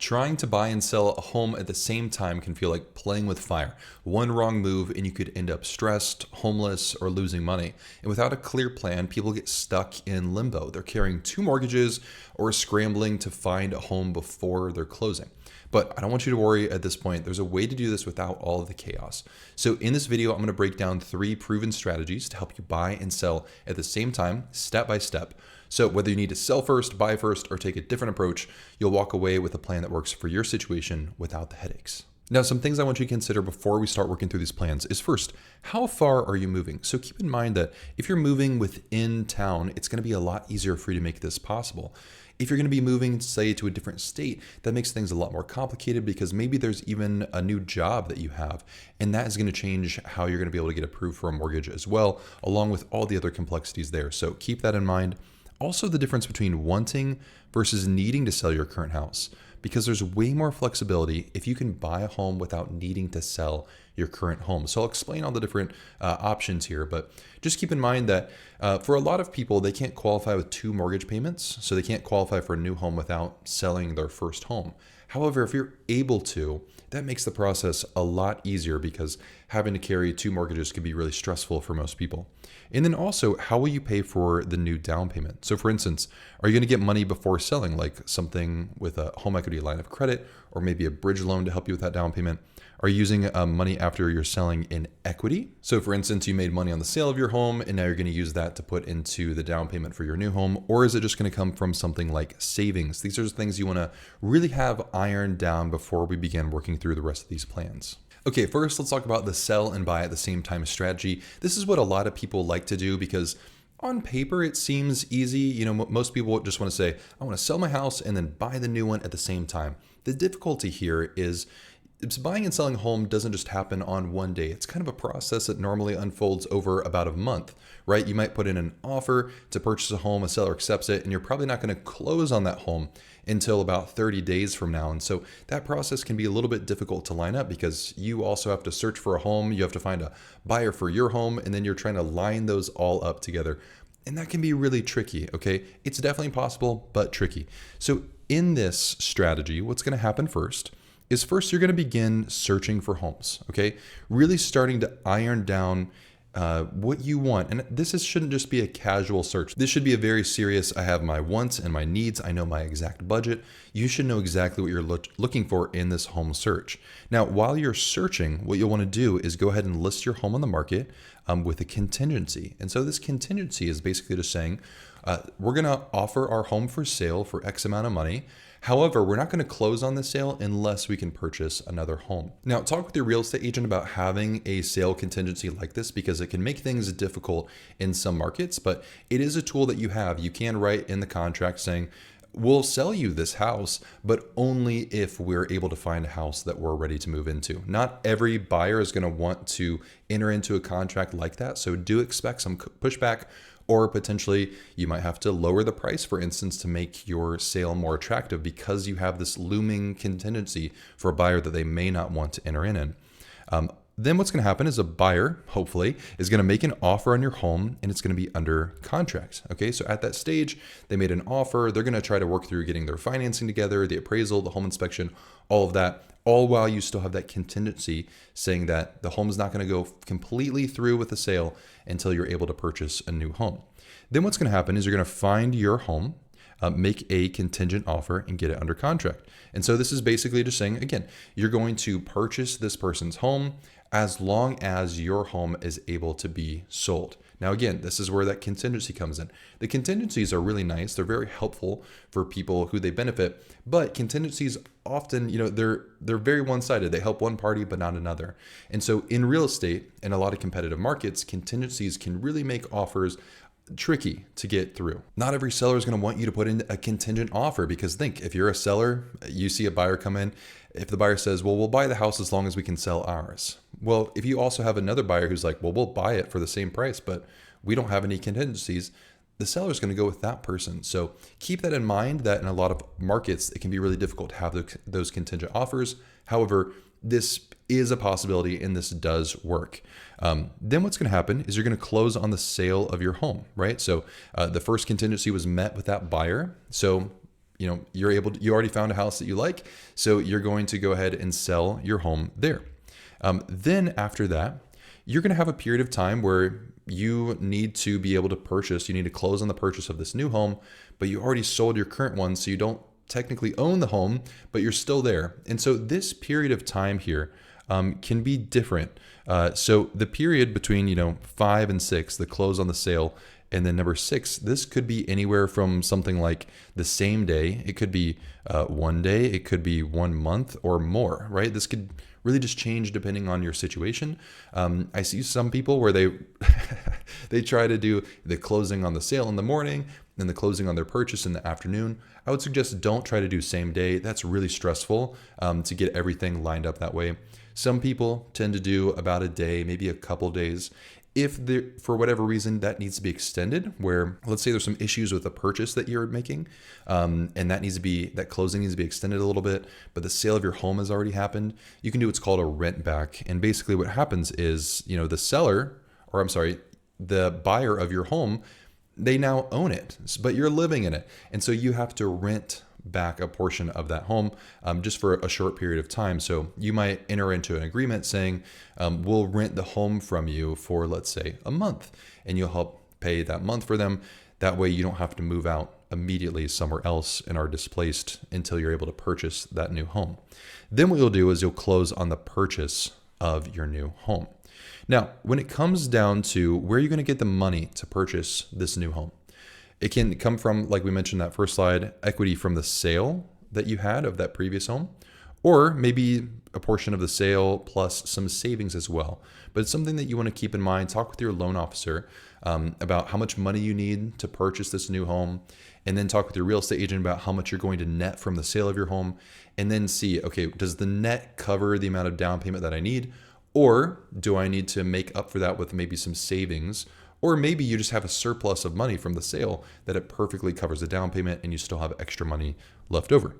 Trying to buy and sell a home at the same time can feel like playing with fire. One wrong move and you could end up stressed, homeless, or losing money. And without a clear plan, people get stuck in limbo. They're carrying two mortgages or scrambling to find a home before they're closing. But I don't want you to worry at this point. There's a way to do this without all of the chaos. So in this video, I'm going to break down 3 proven strategies to help you buy and sell at the same time, step by step. So whether you need to sell first, buy first, or take a different approach, you'll walk away with a plan that works for your situation without the headaches. Now, some things I want you to consider before we start working through these plans is first, how far are you moving? So keep in mind that if you're moving within town, it's going to be a lot easier for you to make this possible. If you're going to be moving, say, to a different state, that makes things a lot more complicated because maybe there's even a new job that you have, and that is going to change how you're going to be able to get approved for a mortgage as well, along with all the other complexities there. So keep that in mind. Also, the difference between wanting versus needing to sell your current house, because there's way more flexibility if you can buy a home without needing to sell your current home. So I'll explain all the different options here, but just keep in mind that for a lot of people, they can't qualify with 2 mortgage payments, so they can't qualify for a new home without selling their first home. However, if you're able to, that makes the process a lot easier because having to carry 2 mortgages can be really stressful for most people. And then also, how will you pay for the new down payment? So for instance, are you going to get money before selling, like something with a home equity line of credit or maybe a bridge loan to help you with that down payment? Are you using money after you're selling in equity? So for instance, you made money on the sale of your home and now you're going to use that to put into the down payment for your new home, or is it just going to come from something like savings? These are things you want to really have ironed down before we begin working through the rest of these plans. Okay, first let's talk about the sell and buy at the same time strategy. This is what a lot of people like to do because on paper it seems easy. You know, most people just want to say, I want to sell my house and then buy the new one at the same time. The difficulty here is buying and selling a home doesn't just happen on one day. It's kind of a process that normally unfolds over about a month, right? You might put in an offer to purchase a home, a seller accepts it, and you're probably not going to close on that home until about 30 days from now. And so that process can be a little bit difficult to line up because you also have to search for a home, you have to find a buyer for your home, and then you're trying to line those all up together. And that can be really tricky, okay? It's definitely possible, but tricky. So in this strategy, what's going to happen first is you're going to begin searching for homes, okay? Really starting to iron down what you want. And shouldn't just be a casual search. This should be a very serious, I have my wants and my needs. I know my exact budget. You should know exactly what you're looking for in this home search. Now, while you're searching, what you'll want to do is go ahead and list your home on the market with a contingency. And so this contingency is basically just saying, we're going to offer our home for sale for X amount of money. However, we're not going to close on the sale unless we can purchase another home. Now, talk with your real estate agent about having a sale contingency like this because it can make things difficult in some markets, but it is a tool that you have. You can write in the contract saying, we'll sell you this house, but only if we're able to find a house that we're ready to move into. Not every buyer is going to want to enter into a contract like that, so do expect some pushback. Or potentially you might have to lower the price, for instance, to make your sale more attractive because you have this looming contingency for a buyer that they may not want to enter in. Then what's going to happen is a buyer, hopefully, is going to make an offer on your home and it's going to be under contract. Okay, so at that stage, they made an offer. They're going to try to work through getting their financing together, the appraisal, the home inspection, all of that, all while you still have that contingency saying that the home is not going to go completely through with the sale until you're able to purchase a new home. Then what's going to happen is you're going to find your home, make a contingent offer and get it under contract. And so this is basically just saying, again, you're going to purchase this person's home as long as your home is able to be sold. Now, again, this is where that contingency comes in. The contingencies are really nice. They're very helpful for people who they benefit, but contingencies often, they're very one-sided. They help one party, but not another. And so in real estate, in a lot of competitive markets, contingencies can really make offers tricky to get through. Not every seller is going to want you to put in a contingent offer because think, if you're a seller, you see a buyer come in, if the buyer says, well, we'll buy the house as long as we can sell ours. Well, if you also have another buyer who's like, well, we'll buy it for the same price, but we don't have any contingencies, the seller is going to go with that person. So keep that in mind that in a lot of markets, it can be really difficult to have those contingent offers. However, this is a possibility and this does work. Then what's going to happen is you're going to close on the sale of your home, right? So the first contingency was met with that buyer. So you already found a house that you like, so you're going to go ahead and sell your home there. Then after that, you're going to have a period of time where you need to be able to purchase, you need to close on the purchase of this new home, but you already sold your current one, so you don't technically own the home, but you're still there. And so this period of time here can be different. So the period between 5 and 6, the close on the sale, and then number 6, this could be anywhere from something like the same day. It could be 1 day, it could be 1 month or more, right? This could really just change depending on your situation. I see some people where they they try to do the closing on the sale in the morning and the closing on their purchase in the afternoon. I would suggest don't try to do same day. That's really stressful to get everything lined up that way. Some people tend to do about a day, maybe a couple days. If for whatever reason that needs to be extended, where let's say there's some issues with the purchase that you're making, and that closing needs to be extended a little bit, but the sale of your home has already happened, you can do what's called a rent back. And basically what happens is, the buyer of your home, they now own it, but you're living in it. And so you have to rent back a portion of that home just for a short period of time. So you might enter into an agreement saying, we'll rent the home from you for, let's say, a month, and you'll help pay that month for them. That way you don't have to move out immediately somewhere else and are displaced until you're able to purchase that new home. Then what you'll do is you'll close on the purchase of your new home. Now, when it comes down to where you're going to get the money to purchase this new home, it can come from, like we mentioned in that first slide, equity from the sale that you had of that previous home, or maybe a portion of the sale plus some savings as well. But it's something that you want to keep in mind. Talk with your loan officer about how much money you need to purchase this new home, and then talk with your real estate agent about how much you're going to net from the sale of your home, and then see, okay, does the net cover the amount of down payment that I need, or do I need to make up for that with maybe some savings? Or maybe you just have a surplus of money from the sale that it perfectly covers the down payment and you still have extra money left over.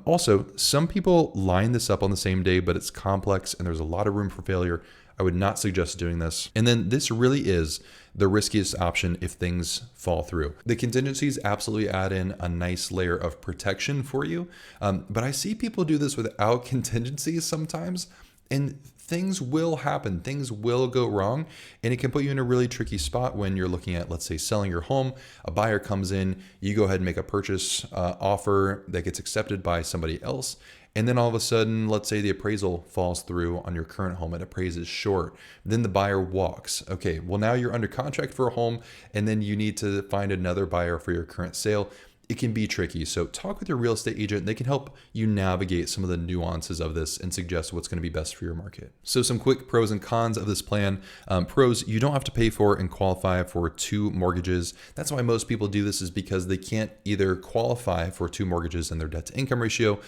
Also, some people line this up on the same day, but it's complex and there's a lot of room for failure. I would not suggest doing this. And then this really is the riskiest option if things fall through. The contingencies absolutely add in a nice layer of protection for you. But I see people do this without contingencies sometimes, and things will happen, things will go wrong, and it can put you in a really tricky spot when you're looking at, let's say, selling your home. A buyer comes in, you go ahead and make a purchase offer that gets accepted by somebody else, and then all of a sudden, let's say the appraisal falls through on your current home, it appraises short. Then the buyer walks. Okay, well now you're under contract for a home, and then you need to find another buyer for your current sale. It can be tricky. So talk with your real estate agent. They can help you navigate some of the nuances of this and suggest what's going to be best for your market. So some quick pros and cons of this plan. Pros, you don't have to pay for and qualify for 2 mortgages. That's why most people do this, is because they can't either qualify for 2 mortgages in their debt to income ratio,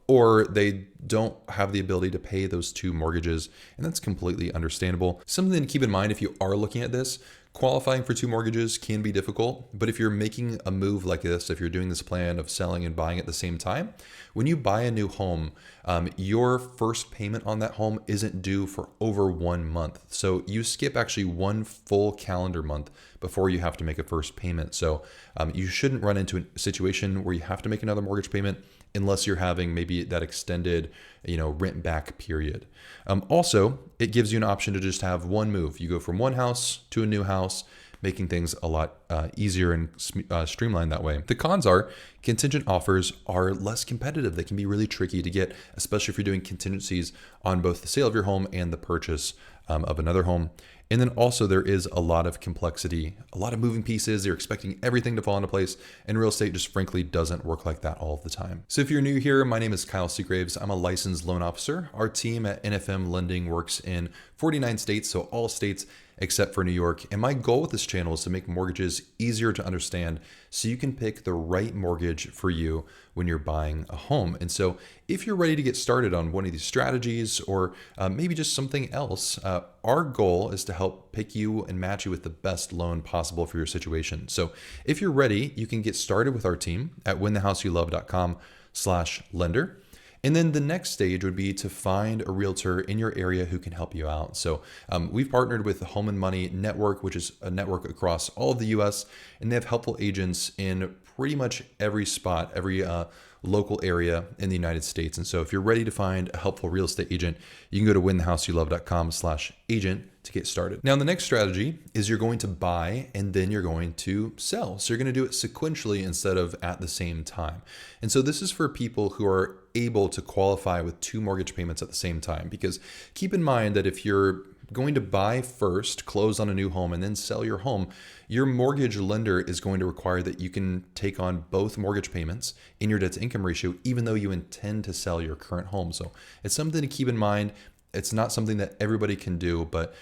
or they don't have the ability to pay those 2 mortgages. And that's completely understandable. Something to keep in mind if you are looking at this, qualifying for 2 mortgages can be difficult, but if you're making a move like this, if you're doing this plan of selling and buying at the same time, when you buy a new home, your first payment on that home isn't due for over 1 month. So you skip actually 1 full calendar month before you have to make a first payment. So you shouldn't run into a situation where you have to make another mortgage payment unless you're having maybe that extended, rent back period. Also, it gives you an option to just have one move. You go from one house to a new house, making things a lot easier and streamlined that way. The cons are contingent offers are less competitive. They can be really tricky to get, especially if you're doing contingencies on both the sale of your home and the purchase of another home. And then also there is a lot of complexity, a lot of moving pieces. You're expecting everything to fall into place, and real estate just frankly doesn't work like that all of the time. So if you're new here, my name is Kyle Seagraves. I'm a licensed loan officer. Our team at NFM Lending works in 49 states, so all states except for New York. And my goal with this channel is to make mortgages easier to understand so you can pick the right mortgage for you when you're buying a home. And so if you're ready to get started on one of these strategies, or maybe just something else, our goal is to help pick you and match you with the best loan possible for your situation. So if you're ready, you can get started with our team at winthehouseyoulove.com/lender. And then the next stage would be to find a realtor in your area who can help you out. So we've partnered with the Home and Money Network, which is a network across all of the US, and they have helpful agents in pretty much every spot, every local area in the United States. And so if you're ready to find a helpful real estate agent, you can go to winthehouseyoulove.com/agent to get started. Now, the next strategy is you're going to buy and then you're going to sell. So you're going to do it sequentially instead of at the same time. And so this is for people who are able to qualify with 2 mortgage payments at the same time, because keep in mind that if you're going to buy first, close on a new home, and then sell your home, your mortgage lender is going to require that you can take on both mortgage payments in your debt to income ratio, even though you intend to sell your current home. So it's something to keep in mind. It's not something that everybody can do, but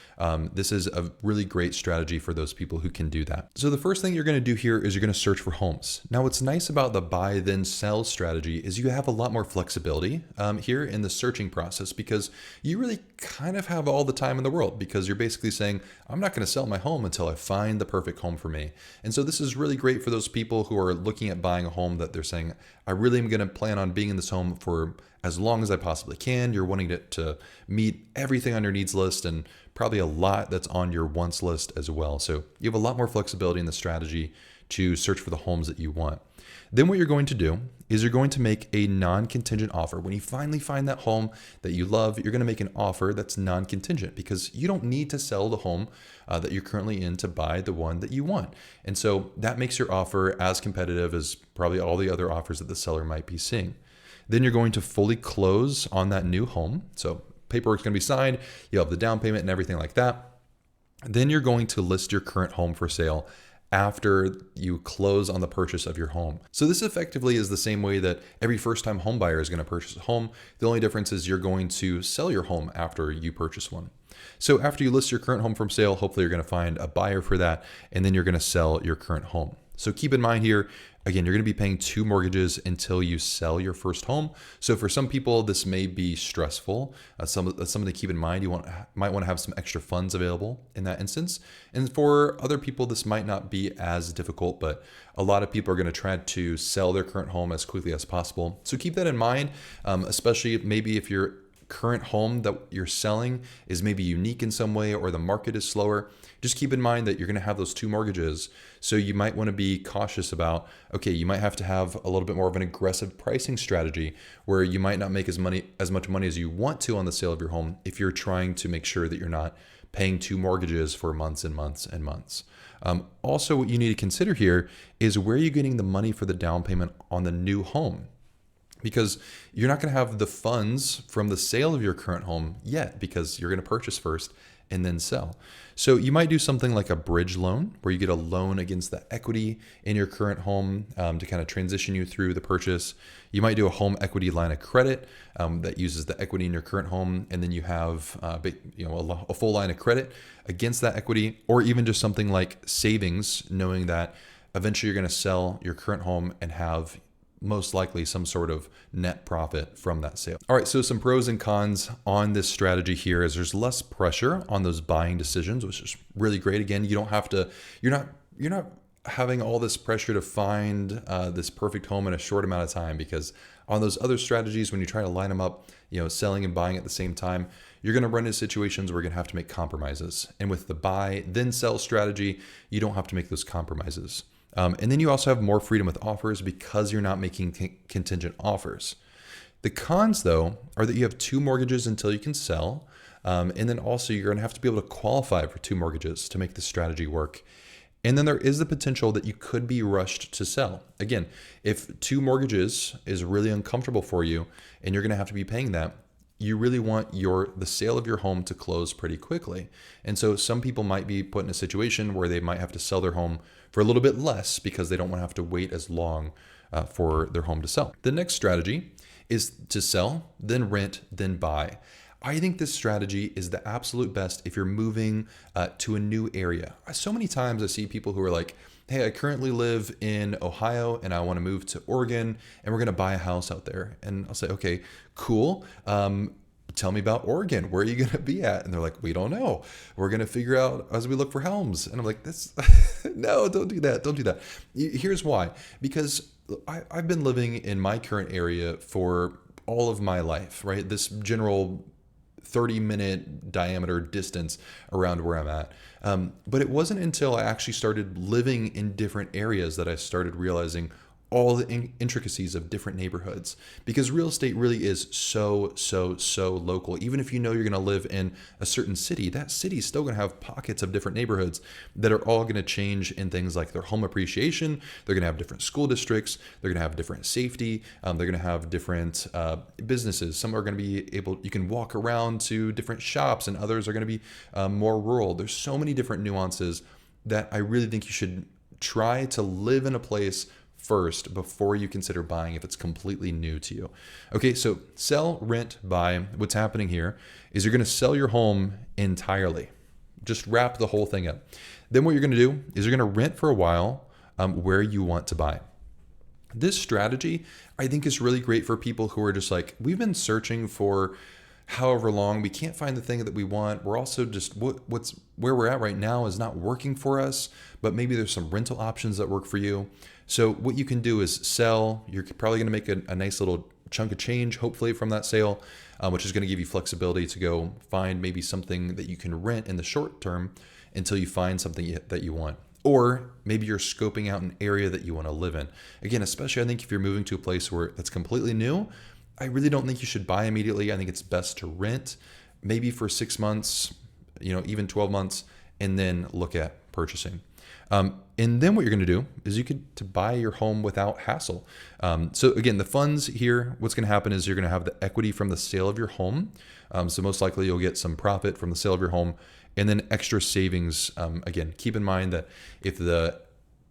this is a really great strategy for those people who can do that. So the first thing you're going to do here is you're going to search for homes. Now, what's nice about the buy then sell strategy is you have a lot more flexibility here in the searching process, because you really kind of have all the time in the world, because you're basically saying, I'm not going to sell my home until I find the perfect home for me. And so this is really great for those people who are looking at buying a home that they're saying, I really am going to plan on being in this home for as long as I possibly can. You're wanting it to meet everything on your needs list and probably a lot that's on your wants list as well. So you have a lot more flexibility in the strategy to search for the homes that you want. Then what you're going to do is you're going to make a non-contingent offer. When you finally find that home that you love, you're going to make an offer that's non-contingent, because you don't need to sell the home that you're currently in to buy the one that you want. And so that makes your offer as competitive as probably all the other offers that the seller might be seeing. Then you're going to fully close on that new home. So paperwork's going to be signed, you have the down payment and everything like that. Then you're going to list your current home for sale after you close on the purchase of your home. So this effectively is the same way that every first-time home buyer is going to purchase a home. The only difference is you're going to sell your home after you purchase one. So after you list your current home for sale, hopefully you're going to find a buyer for that, and then you're going to sell your current home. So keep in mind here, again, you're going to be paying 2 mortgages until you sell your first home. So for some people, this may be stressful. Something to keep in mind. You might want to have some extra funds available in that instance. And for other people, this might not be as difficult, but a lot of people are going to try to sell their current home as quickly as possible. So keep that in mind, especially maybe if your current home that you're selling is maybe unique in some way, or the market is slower. Just keep in mind that you're going to have those 2 mortgages. So you might want to be cautious about, okay, you might have to have a little bit more of an aggressive pricing strategy, where you might not make as much money as you want to on the sale of your home if you're trying to make sure that you're not paying 2 mortgages for months and months and months. Also, what you need to consider here is where you're getting the money for the down payment on the new home, because you're not going to have the funds from the sale of your current home yet, because you're going to purchase first and then sell. So you might do something like a bridge loan, where you get a loan against the equity in your current home to kind of transition you through the purchase. You might do a home equity line of credit that uses the equity in your current home, and then you have a full line of credit against that equity, or even just something like savings, knowing that eventually you're going to sell your current home and have most likely some sort of net profit from that sale. All right, so some pros and cons on this strategy here is there's less pressure on those buying decisions, which is really great. Again, you don't have to, you're not having all this pressure to find this perfect home in a short amount of time, because on those other strategies, when you try to line them up, selling and buying at the same time, you're going to run into situations where you're going to have to make compromises. And with the buy then sell strategy, you don't have to make those compromises. And then you also have more freedom with offers because you're not making contingent offers. The cons, though, are that you have 2 mortgages until you can sell. And then also you're going to have to be able to qualify for 2 mortgages to make the strategy work. And then there is the potential that you could be rushed to sell. Again, if 2 mortgages is really uncomfortable for you and you're going to have to be paying that, you really want the sale of your home to close pretty quickly. And so some people might be put in a situation where they might have to sell their home for a little bit less because they don't want to have to wait as long for their home to sell. The next strategy is to sell, then rent, then buy. I think this strategy is the absolute best if you're moving to a new area. So many times I see people who are like, hey, I currently live in Ohio and I want to move to Oregon and we're going to buy a house out there. And I'll say, okay, cool. Tell me about Oregon. Where are you going to be at? And they're like, we don't know. We're going to figure out as we look for homes. And I'm like, no, don't do that. Don't do that. Here's why. Because I've been living in my current area for all of my life, right? This general 30-minute diameter distance around where I'm at. But it wasn't until I actually started living in different areas that I started realizing all the intricacies of different neighborhoods, because real estate really is so local. Even if you know you're going to live in a certain city, that city is still going to have pockets of different neighborhoods that are all going to change in things like their home appreciation. They're going to have different school districts. They're going to have different safety. They're going to have different businesses. Some are going to be able, you can walk around to different shops, and others are going to be more rural. There's so many different nuances that I really think you should try to live in a place first before you consider buying if it's completely new to you. Okay, so sell, rent, buy. What's happening here is you're going to sell your home entirely. Just wrap the whole thing up. Then what you're going to do is you're going to rent for a while where you want to buy. This strategy, I think, is really great for people who are just like, we've been searching for however long, we can't find the thing that we want. We're also just what's where we're at right now is not working for us, but maybe there's some rental options that work for you. So what you can do is sell. You're probably going to make a nice little chunk of change, hopefully, from that sale, which is going to give you flexibility to go find maybe something that you can rent in the short term until you find something that you want. Or maybe you're scoping out an area that you want to live in. Again, especially I think if you're moving to a place where that's completely new, I really don't think you should buy immediately. I think it's best to rent maybe for 6 months, even 12 months, and then look at purchasing. And then what you're going to do is you could to buy your home without hassle. So again, the funds here, what's going to happen is you're going to have the equity from the sale of your home. So most likely you'll get some profit from the sale of your home, and then extra savings. Again, keep in mind that if the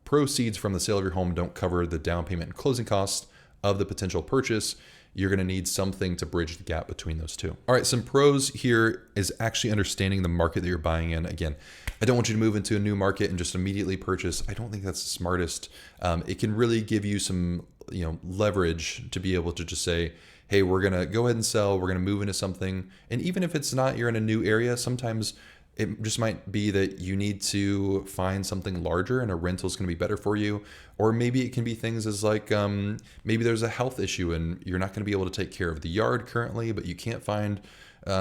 proceeds from the sale of your home don't cover the down payment and closing costs of the potential purchase, you're going to need something to bridge the gap between those two. All right, some pros here is actually understanding the market that you're buying in. Again, I don't want you to move into a new market and just immediately purchase. I don't think that's the smartest. It can really give you some, leverage to be able to just say, hey, we're going to go ahead and sell. We're going to move into something. And even if it's not, you're in a new area, sometimes it just might be that you need to find something larger and a rental is going to be better for you. Or maybe it can be things as like maybe there's a health issue and you're not going to be able to take care of the yard currently, but you can't find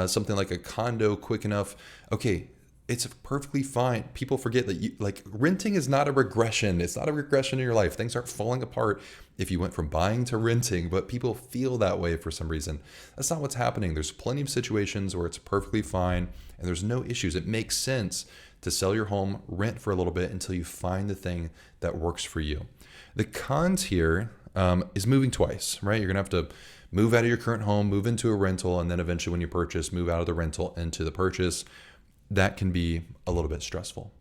something like a condo quick enough. Okay, it's perfectly fine. People forget that renting is not a regression. It's not a regression in your life. Things aren't falling apart if you went from buying to renting, but people feel that way for some reason. That's not what's happening. There's plenty of situations where it's perfectly fine and there's no issues. It makes sense to sell your home, rent for a little bit until you find the thing that works for you. The cons here is moving twice, right? You're gonna have to move out of your current home, move into a rental, and then eventually when you purchase, move out of the rental into the purchase. That can be a little bit stressful.